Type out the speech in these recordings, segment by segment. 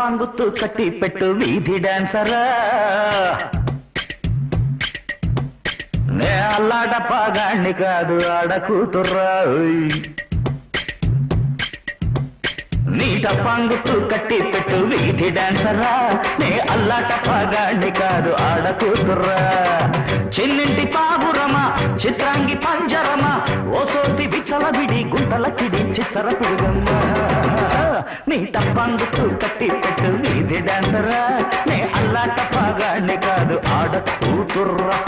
టపాంగుత్తు కట్టి పెట్టు వీధి డాన్సరా నే అల్లాట పాగాణ్ణి కాదు ఆడ కూతుర్రా నీ టపాంగుత్తు కట్టి పెట్టు వీధి డాన్సరా నే అల్లాట పాగాణ్ణి కాదు ఆడ కూతుర్రా చిన్నింటి పావురమా చిత్రాంగి పంజరమా ఓసోసి విచలవిడి గుంటలకిడి చిచ్చర పిడుగమ్మా నీ టపాంగుత్తు కట్టి పెట్టు వీధి డాన్సరా నే అల్లాట పాగాణ్ణి కాదు ఆడ కూతుర్రా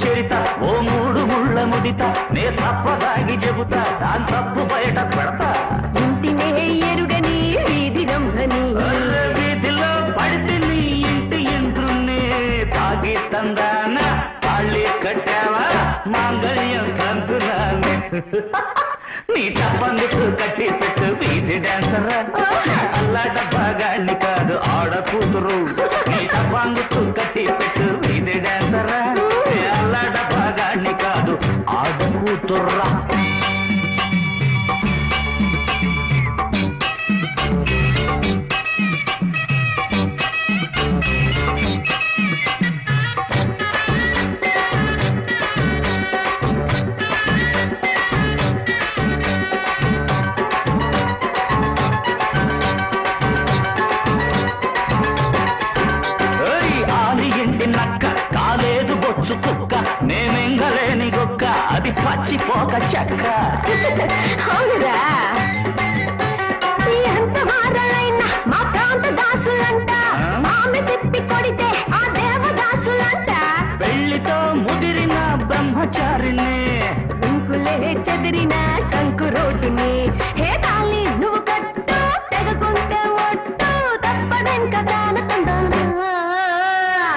చరిత ఓ మూడు ముళ్ళ ముదిత నే తప్పదాగి చెబుతా దాని తప్పు బయట పెడతా ఇంటినే ఎరుగని వీధి రంభని వీధిలో పడితే నీ ఇంటి ఎంట్రున్నే తాగి తందాన తాళి కట్టావా మాంగళ్యం తంతురానే నీ టప్పందుకు కట్టి పెట్టు వీధి డాన్సరా అల్లాట బాగాన్ని కాదు ఆడ కూతురు నీ టప్పందుకు కట్టి పెట్టు వీధి డాన్సరా అల్లాట బాగాన్ని కాదు ఆడ కూతుర్రా కుక్క నేనెంగలేని గొక్క అది పచ్చిపోక చెక్క అవునురా ఎంత మారలైనా మా ప్రాంత దాసులంట ఆమె తిప్పి కొడితే ఆ దేవదాసులంట పెళ్లితో ముదిరిన బ్రహ్మచారిని ఇంకులే చెదిరిన కంకు రోడ్డుని హే తాళి నువ్వు కట్టు తెగకుంటే ఒట్టు తప్పదెంక కానకందానా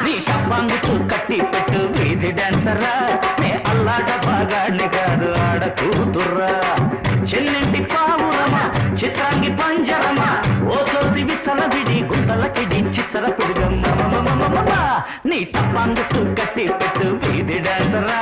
నీ టపాంగుతూ కట్టి పెట్టు వీధి డాన్సరా నే అల్లాట బాగాన్ని కాదు ఆడ కూతుర్రా చెల్లింటి పావురమా చిత్రాంగి పంజరమా ఓ సోసి విచ్చలవిడి గుంటలకిడి చిచ్చర పిడుగమ్మ నీ టపాంగుతూ కట్టి పెట్టు వీధి డాన్సరా